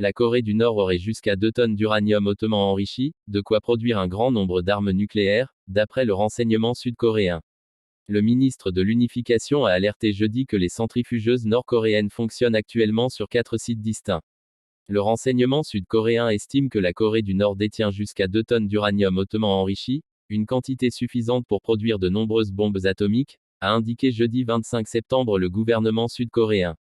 La Corée du Nord aurait jusqu'à 2 tonnes d'uranium hautement enrichi, de quoi produire un grand nombre d'armes nucléaires, d'après le renseignement sud-coréen. Le ministre de l'Unification a alerté jeudi que les centrifugeuses nord-coréennes fonctionnent actuellement sur 4 sites distincts. Le renseignement sud-coréen estime que la Corée du Nord détient jusqu'à 2 tonnes d'uranium hautement enrichi, une quantité suffisante pour produire de nombreuses bombes atomiques, a indiqué jeudi 25 septembre le gouvernement sud-coréen.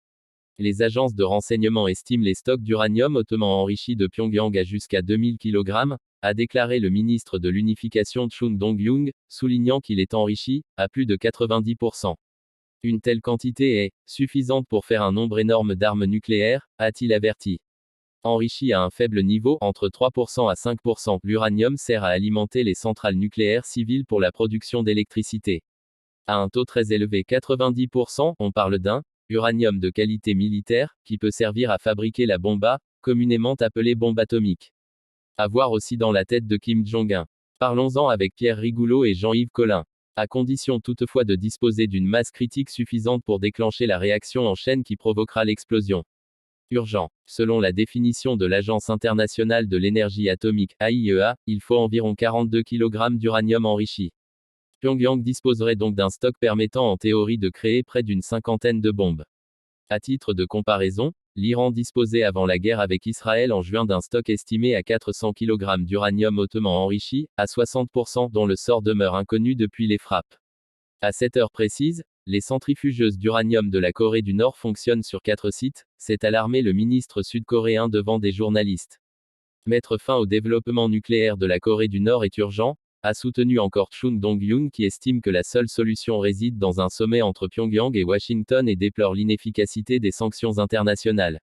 Les agences de renseignement estiment les stocks d'uranium hautement enrichi de Pyongyang à jusqu'à 2000 kg, a déclaré le ministre de l'Unification Chung Dong-young, soulignant qu'il est enrichi, à plus de 90%. Une telle quantité est suffisante pour faire un nombre énorme d'armes nucléaires, a-t-il averti. Enrichi à un faible niveau, entre 3% à 5%, l'uranium sert à alimenter les centrales nucléaires civiles pour la production d'électricité. À un taux très élevé, 90%, on parle d'un uranium de qualité militaire, qui peut servir à fabriquer la bomba, communément appelée bombe atomique. À voir aussi dans la tête de Kim Jong-un. Parlons-en avec Pierre Rigoulot et Jean-Yves Collin. À condition toutefois de disposer d'une masse critique suffisante pour déclencher la réaction en chaîne qui provoquera l'explosion. Urgent. Selon la définition de l'Agence internationale de l'énergie atomique, AIEA, il faut environ 42 kg d'uranium enrichi. Pyongyang disposerait donc d'un stock permettant en théorie de créer près d'une cinquantaine de bombes. À titre de comparaison, l'Iran disposait avant la guerre avec Israël en juin d'un stock estimé à 400 kg d'uranium hautement enrichi, à 60%, dont le sort demeure inconnu depuis les frappes. À cette heure précise, les centrifugeuses d'uranium de la Corée du Nord fonctionnent sur 4 sites, s'est alarmé le ministre sud-coréen devant des journalistes. Mettre fin au développement nucléaire de la Corée du Nord est urgent, a soutenu encore Chung Dong-young qui estime que la seule solution réside dans un sommet entre Pyongyang et Washington et déplore l'inefficacité des sanctions internationales.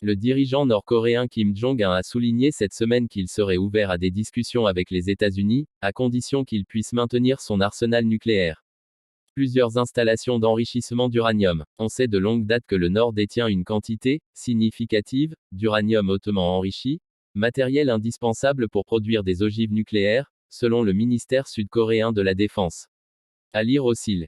Le dirigeant nord-coréen Kim Jong-un a souligné cette semaine qu'il serait ouvert à des discussions avec les États-Unis, à condition qu'il puisse maintenir son arsenal nucléaire. Plusieurs installations d'enrichissement d'uranium. On sait de longue date que le Nord détient une quantité significative d'uranium hautement enrichi, matériel indispensable pour produire des ogives nucléaires, selon le ministère sud-coréen de la Défense. À lire aussi.